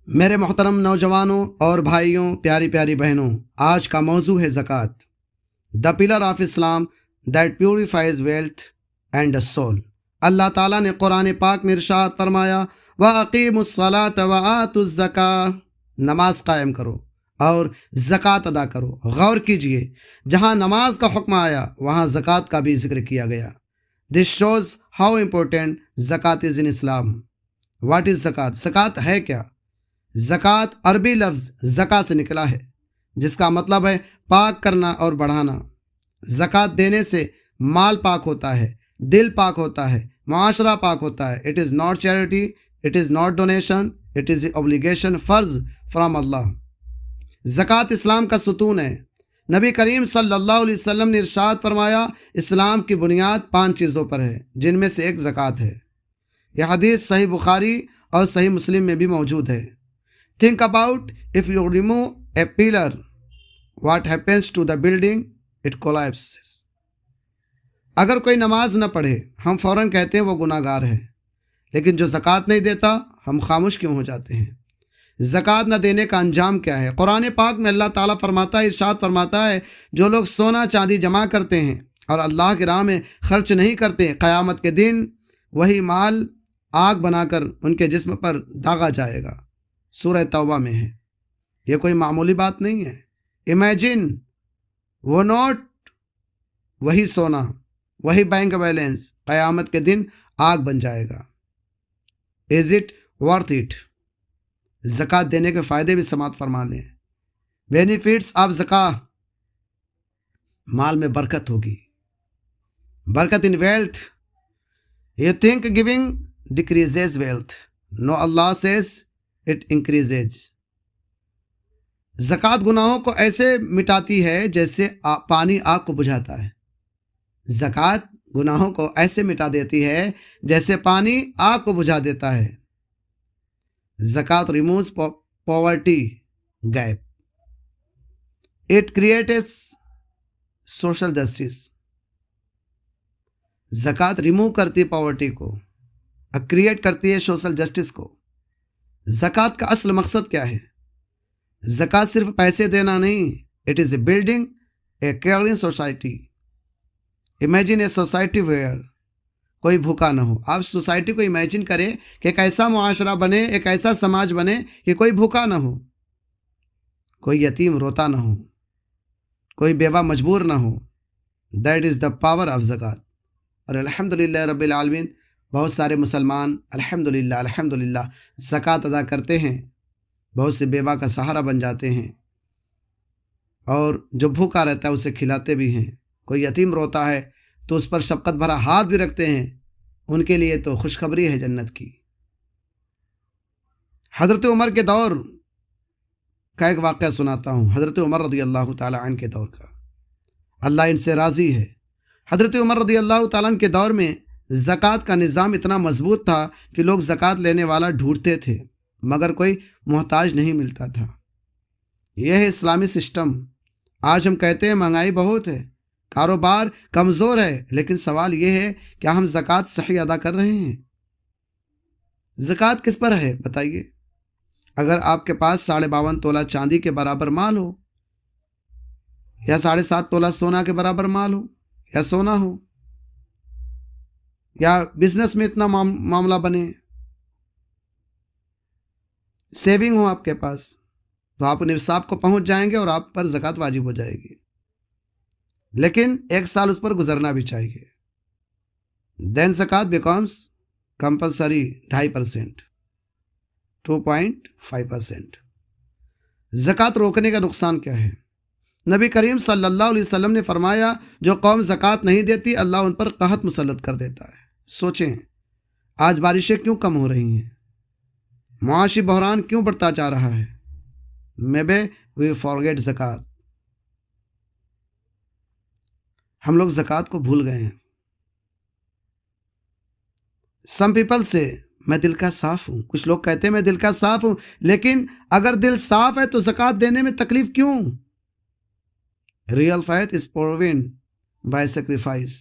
میرے محترم نوجوانوں اور بھائیوں، پیاری پیاری بہنوں، آج کا موضوع ہے زکوٰۃ، the pillar of Islam that purifies wealth and soul. اللہ تعالیٰ نے قرآن پاک میں ارشاد فرمایا، وَأَقِیمُوا الصَّلَاةَ وَآتُوا الزَّکَاۃَ، نماز قائم کرو اور زکوٰۃ ادا کرو۔ غور کیجئے، جہاں نماز کا حکم آیا وہاں زکوٰۃ کا بھی ذکر کیا گیا۔ دس شوز ہاؤ امپورٹنٹ زکوٰۃ از ان اسلام۔ واٹ از زکوٰۃ؟ زکوٰۃ ہے کیا؟ زکوٰۃ عربی لفظ زکا سے نکلا ہے، جس کا مطلب ہے پاک کرنا اور بڑھانا۔ زکوٰۃ دینے سے مال پاک ہوتا ہے، دل پاک ہوتا ہے، معاشرہ پاک ہوتا ہے۔ It is not charity, it is not donation, it is obligation, فرض فرام اللہ۔ زکوٰۃ اسلام کا ستون ہے۔ نبی کریم صلی اللہ علیہ وسلم نے ارشاد فرمایا، اسلام کی بنیاد 5 چیزوں پر ہے، جن میں سے ایک زکوٰۃ ہے۔ یہ حدیث صحیح بخاری اور صحیح مسلم میں بھی موجود ہے۔ Think about, if you remove a pillar, what happens to the building? It collapses. اگر کوئی نماز نہ پڑھے ہم فوراً کہتے ہیں وہ گناہ گار ہے، لیکن جو زکوٰۃ نہیں دیتا ہم خاموش کیوں ہو جاتے ہیں؟ زکوٰۃ نہ دینے کا انجام کیا ہے؟ قرآن پاک میں اللہ تعالیٰ فرماتا ہے، ارشاد فرماتا ہے، جو لوگ سونا چاندی جمع کرتے ہیں اور اللہ کی راہ میں خرچ نہیں کرتے، قیامت کے دن وہی مال آگ بنا کر ان کے جسم پر داغا جائے گا۔ سورہ توبہ میں ہے۔ یہ کوئی معمولی بات نہیں ہے۔ امیجن، وہ نوٹ، وہی سونا، وہی بینک بیلنس قیامت کے دن آگ بن جائے گا۔ Is it worth it? زکوٰۃ دینے کے فائدے بھی سماعت فرما لیں۔ بینیفٹس آف زکوٰۃ، مال میں برکت ہوگی، برکت in wealth. You think giving decreases wealth, no Allah says it increases. زکوٰۃ گناہوں کو ایسے مٹاتی ہے جیسے پانی آگ کو بجھاتا ہے۔ زکوٰۃ گناہوں کو ایسے مٹا دیتی ہے جیسے پانی آگ کو بجھا دیتا ہے۔ زکوٰۃ removes poverty gap, it creates social justice. زکوٰۃ ریموو کرتی ہے پاورٹی کو، کریٹ کرتی ہے سوشل جسٹس کو۔ زکوٰۃ کا اصل مقصد کیا ہے؟ زکوٰۃ صرف پیسے دینا نہیں، it is a building a caring society. Imagine a society where کوئی بھوکا نہ ہو۔ آپ سوسائٹی کو امیجن کریں کہ ایک ایسا معاشرہ بنے، ایک ایسا سماج بنے کہ کوئی بھوکا نہ ہو، کوئی یتیم روتا نہ ہو، کوئی بیوہ مجبور نہ ہو۔ That is the power of zakat. اور الحمدللہ رب العالمین، بہت سارے مسلمان الحمدللہ زکوٰۃ ادا کرتے ہیں، بہت سے بیوہ کا سہارا بن جاتے ہیں، اور جو بھوکا رہتا ہے اسے کھلاتے بھی ہیں۔ کوئی یتیم روتا ہے تو اس پر شفقت بھرا ہاتھ بھی رکھتے ہیں، ان کے لیے تو خوشخبری ہے جنت کی۔ حضرت عمر کے دور کا ایک واقعہ سناتا ہوں، حضرت عمر رضی اللہ تعالیٰ عنہ کے دور کا۔ اللہ ان سے راضی ہے۔ حضرت عمر رضی اللہ تعالیٰ عنہ کے دور میں زکوٰۃ کا نظام اتنا مضبوط تھا کہ لوگ زکوٰۃ لینے والا ڈھونڈتے تھے، مگر کوئی محتاج نہیں ملتا تھا۔ یہ ہے اسلامی سسٹم۔ آج ہم کہتے ہیں مہنگائی بہت ہے، کاروبار کمزور ہے، لیکن سوال یہ ہے کیا ہم زکوٰۃ صحیح ادا کر رہے ہیں؟ زکوٰۃ کس پر ہے بتائیے؟ اگر آپ کے پاس 52.5 تولہ چاندی کے برابر مال ہو، یا 7.5 تولہ سونا کے برابر مال ہو، یا سونا ہو، یا بزنس میں اتنا معاملہ بنے، سیونگ ہو آپ کے پاس، تو آپ نصاب کو پہنچ جائیں گے اور آپ پر زکوٰۃ واجب ہو جائے گی۔ لیکن 1 سال اس پر گزرنا بھی چاہیے۔ دین زکوٰۃ بیکمس کمپلسری 2.5%، 2.5%۔ زکوٰۃ روکنے کا نقصان کیا ہے؟ نبی کریم صلی اللہ علیہ وسلم نے فرمایا، جو قوم زکوٰۃ نہیں دیتی اللہ ان پر قحط مسلط کر دیتا ہے۔ سوچیں، آج بارشیں کیوں کم ہو رہی ہیں؟ معاشی بحران کیوں بڑھتا جا رہا ہے؟ Maybe we forget زکوٰۃ۔ ہم لوگ زکوٰۃ کو بھول گئے ہیں۔ Some people say میں دل کا صاف ہوں، کچھ لوگ کہتے ہیں میں دل کا صاف ہوں، لیکن اگر دل صاف ہے تو زکوٰۃ دینے میں تکلیف کیوں؟ Real faith is proven by sacrifice.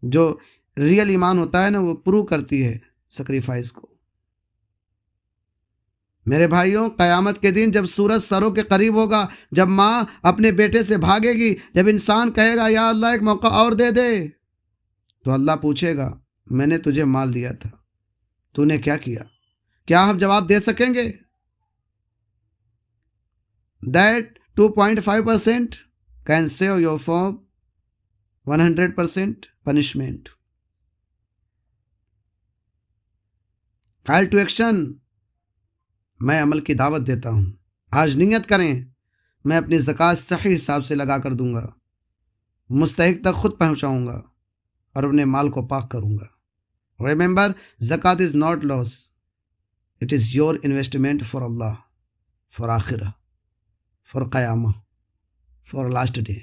جو ریئل ایمان ہوتا ہے نا، وہ پروو کرتی ہے سیکریفائس کو۔ میرے بھائیوں، قیامت کے دن جب سورج سروں کے قریب ہوگا، جب ماں اپنے بیٹے سے بھاگے گی، جب انسان کہے گا یا اللہ ایک موقع اور دے دے، تو اللہ پوچھے گا میں نے تجھے مال دیا تھا، تو نے کیا کیا؟ کیا ہم جواب دے سکیں گے؟ That 2.5% can save you from 100% punishment. Call to action. میں عمل کی دعوت دیتا ہوں. آج نیت کریں، میں اپنی زکوٰۃ صحیح حساب سے لگا کر دوں گا، مستحق تک خود پہنچاؤں گا اور اپنے مال کو پاک کروں گا. Remember, zakat is not loss. It is your investment for Allah, for Akhirah, for Qiyamah, for last day.